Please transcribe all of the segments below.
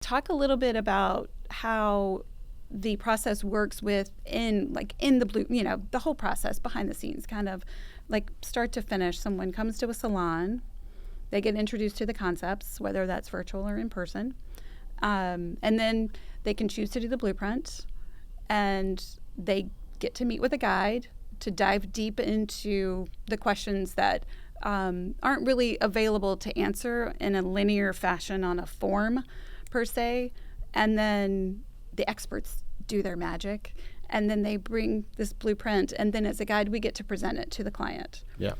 talk a little bit about how the process works in the the whole process behind the scenes, kind of like start to finish. Someone comes to a salon, they get introduced to the concepts, whether that's virtual or in person, and then they can choose to do the blueprint, and they get to meet with a guide to dive deep into the questions that aren't really available to answer in a linear fashion on a form per se. And then the experts do their magic, and then they bring this blueprint, and then as a guide we get to present it to the client. Yeah.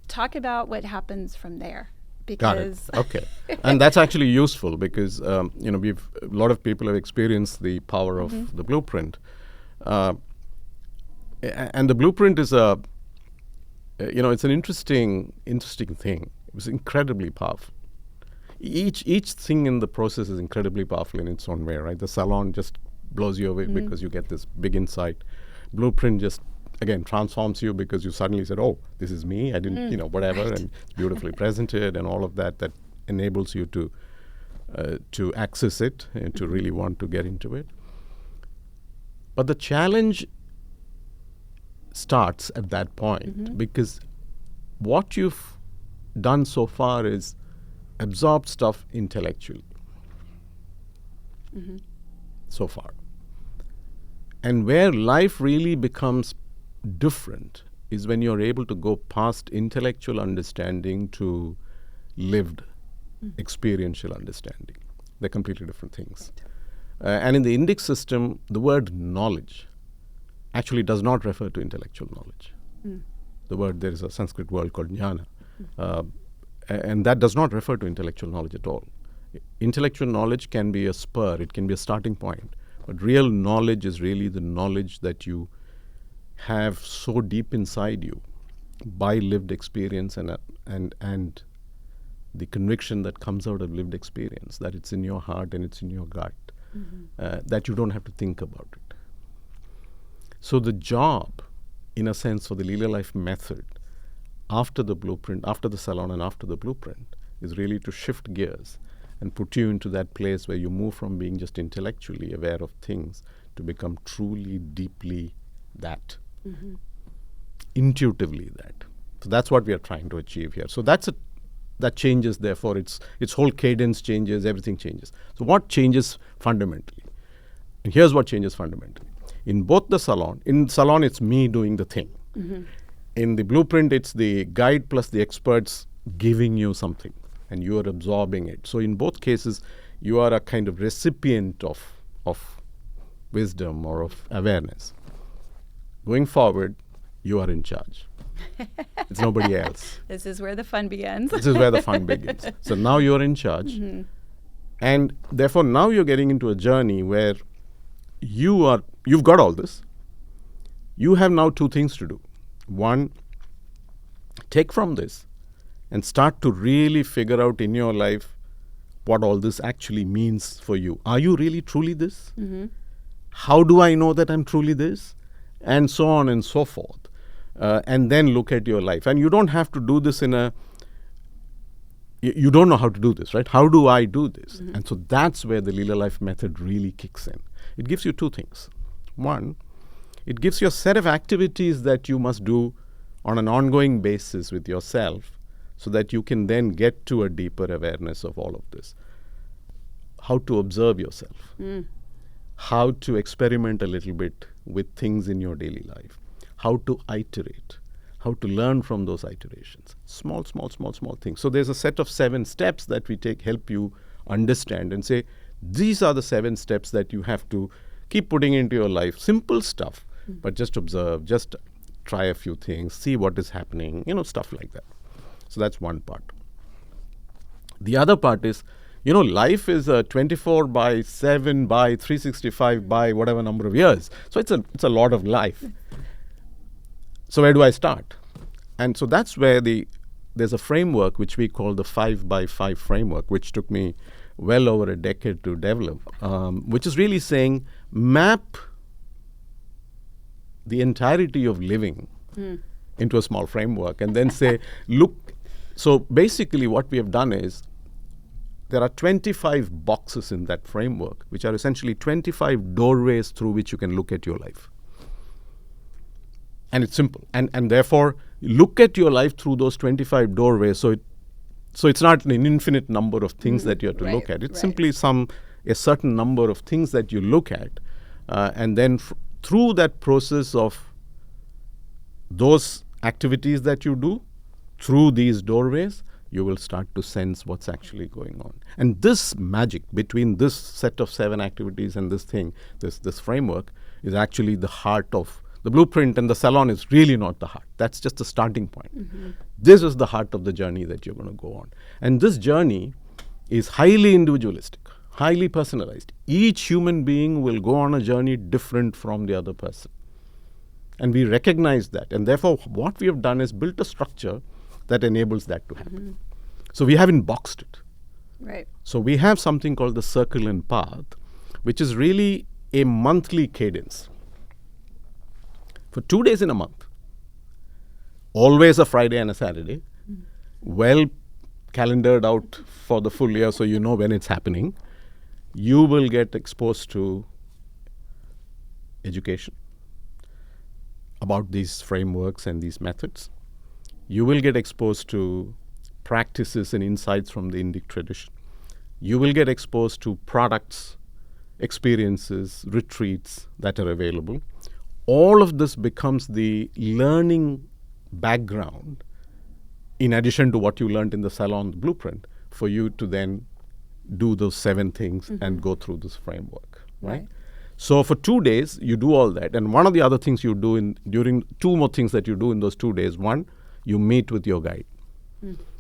Talk about what happens from there. Got it. Okay. And that's actually useful because, a lot of people have experienced the power of the blueprint. And the blueprint is it's an interesting thing. It was incredibly powerful. Each thing in the process is incredibly powerful in its own way, right? The salon just blows you away because you get this big insight. Blueprint just, again, transforms you because you suddenly said, oh, this is me. I didn't, whatever. Right. And it's beautifully presented and all of that enables you to access it and to really want to get into it. But the challenge starts at that point because what you've done so far is absorb stuff intellectually so far. And where life really becomes different is when you're able to go past intellectual understanding to lived experiential understanding. They're completely different things. And in the Indic system, the word knowledge actually does not refer to intellectual knowledge. There is a Sanskrit word called jnana. And that does not refer to intellectual knowledge at all. Intellectual knowledge can be a spur, it can be a starting point. But real knowledge is really the knowledge that you have so deep inside you by lived experience and the conviction that comes out of lived experience, that it's in your heart and it's in your gut, that you don't have to think about it. So the job, in a sense, for the Leela Life method, after the blueprint, after the salon and after the blueprint, is really to shift gears and put you into that place where you move from being just intellectually aware of things to become truly, deeply that, intuitively that. So that's what we are trying to achieve here. So that changes, therefore, its whole cadence changes, everything changes. So what changes fundamentally? And here's what changes fundamentally. In both the salon, it's me doing the thing. In the blueprint, it's the guide plus the experts giving you something, and you are absorbing it. So in both cases, you are a kind of recipient of wisdom or of awareness. Going forward, you are in charge. It's nobody else. This is where the fun begins. This is where the fun begins. So now you're in charge. And therefore, now you're getting into a journey where you've got all this. You have now two things to do. One, take from this and start to really figure out in your life what all this actually means for you. Are you really truly this? How do I know that I'm truly this? And so on and so forth. And then look at your life. And you don't have to do this you don't know how to do this, right? How do I do this? And so that's where the Leela Life method really kicks in. It gives you two things. One, it gives you a set of activities that you must do on an ongoing basis with yourself so that you can then get to a deeper awareness of all of this. How to observe yourself. How to experiment a little bit with things in your daily life. How to iterate. How to learn from those iterations. Small things. So there's a set of 7 steps that we help you understand and say, these are the 7 steps that you have to keep putting into your life. Simple stuff, but just observe, just try a few things, see what is happening, stuff like that. So that's one part. The other part is, life is a 24 by 7 by 365 by whatever number of years. So it's a lot of life. So where do I start? And so that's where there's a framework which we call the 5 by 5 framework, which took me well over a decade to develop, which is really saying map the entirety of living into a small framework and then say, look, so basically what we have done is there are 25 boxes in that framework, which are essentially 25 doorways through which you can look at your life. And it's simple. And therefore, look at your life through those 25 doorways. So it's not an infinite number of things that you have to look at. It's simply a certain number of things that you look at. And then through that process of those activities that you do, through these doorways, you will start to sense what's actually going on. And this magic between this set of 7 activities and this framework is actually the heart of the blueprint, and the salon is really not the heart. That's just the starting point. Mm-hmm. This is the heart of the journey that you're going to go on. And this journey is highly individualistic, highly personalized. Each human being will go on a journey different from the other person. And we recognize that. And therefore, what we have done is built a structure that enables that to happen. Mm-hmm. So we haven't boxed it. Right. So we have something called the circle and path, which is really a monthly cadence. For 2 days in a month, always a Friday and a Saturday, well calendared out for the full year so you know when it's happening, you will get exposed to education about these frameworks and these methods. You will get exposed to practices and insights from the Indic tradition. You will get exposed to products, experiences, retreats that are available. All of this becomes the learning background in addition to what you learned in the salon blueprint for you to then do those 7 things and go through this framework, right? So for 2 days, you do all that. And one of the other things you do during 2 more things that you do in those 2 days. One, you meet with your guide.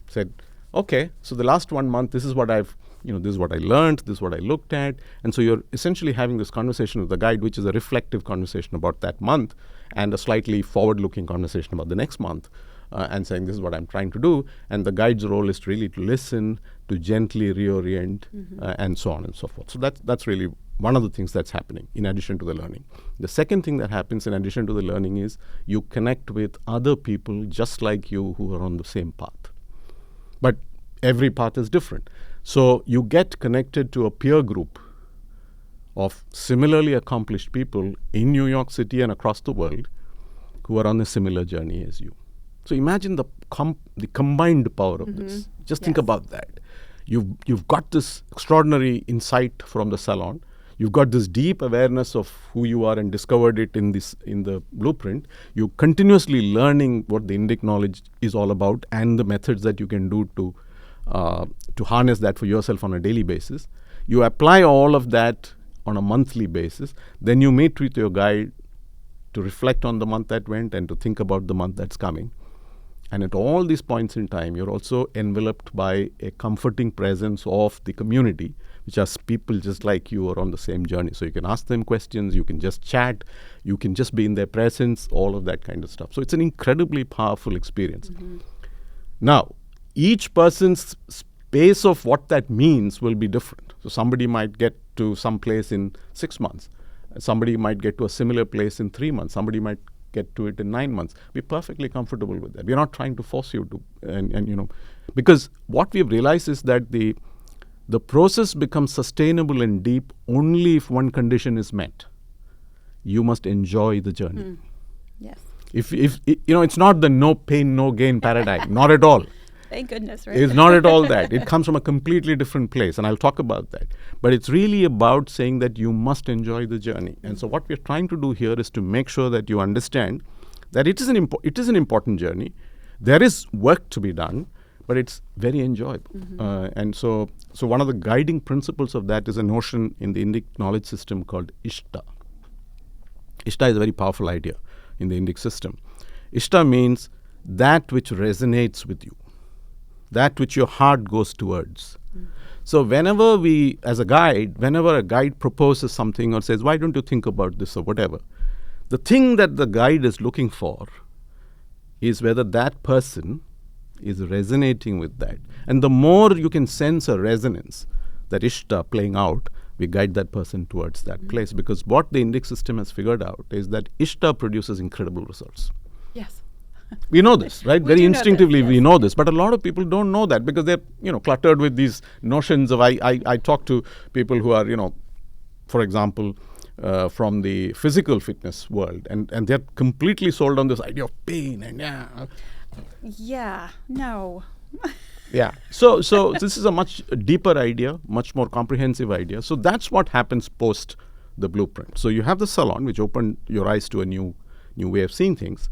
Said, okay, so the last 1 month, this is what this is what I learned, this is what I looked at. And so you're essentially having this conversation with the guide, which is a reflective conversation about that month and a slightly forward-looking conversation about the next month, and saying, this is what I'm trying to do. And the guide's role is really to listen, to gently reorient, and so on and so forth. So that's really one of the things that's happening in addition to the learning. The second thing that happens in addition to the learning is you connect with other people just like you who are on the same path. But every path is different. So you get connected to a peer group of similarly accomplished people in New York City and across the world who are on a similar journey as you. So imagine the combined power of this. Just think about that. You've got this extraordinary insight from the salon. You've got this deep awareness of who you are and discovered it in the blueprint. You're continuously learning what the Indic knowledge is all about and the methods that you can do to harness that for yourself on a daily basis. You apply all of that on a monthly basis. Then you meet with your guide to reflect on the month that went and to think about the month that's coming. And at all these points in time, you're also enveloped by a comforting presence of the community, which are people just like you are on the same journey. So you can ask them questions, you can just chat, you can just be in their presence, all of that kind of stuff. So it's an incredibly powerful experience. Now, each person's space of what that means will be different. So somebody might get to some place in 6 months. Somebody might get to a similar place in 3 months. Somebody might get to it in 9 months. Be perfectly comfortable with that. We're not trying to force you to, because what we've realized is that the process becomes sustainable and deep only if one condition is met. You must enjoy the journey. Yes. If it's not the no pain, no gain paradigm. Not at all. Thank goodness, right? It's not at all that. It comes from a completely different place, and I'll talk about that. But it's really about saying that you must enjoy the journey. And so what we're trying to do here is to make sure that you understand that it is an important journey. There is work to be done, but it's very enjoyable. And so one of the guiding principles of that is a notion in the Indic knowledge system called Ishta. Ishta is a very powerful idea in the Indic system. Ishta means that which resonates with you, that which your heart goes towards. So whenever a guide proposes something or says, why don't you think about this or whatever, the thing that the guide is looking for is whether that person is resonating with that. And the more you can sense a resonance, that Ishta playing out, we guide that person towards that place. Because what the Indic system has figured out is that Ishta produces incredible results. Yes. We know this, right? We Very do know this, instinctively, we yes. know this. But a lot of people don't know that because they're, cluttered with these notions of. I talk to people who are, for example, from the physical fitness world, and they're completely sold on this idea of pain and Yeah, no. yeah. So this is a much deeper idea, much more comprehensive idea. So that's what happens post the blueprint. So you have the salon, which opened your eyes to a new way of seeing things.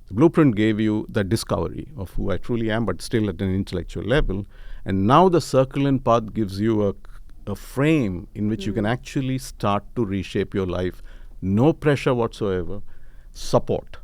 The blueprint gave you the discovery of who I truly am, but still at an intellectual level. And now the circle and path gives you a frame in which you can actually start to reshape your life. No pressure whatsoever. Support.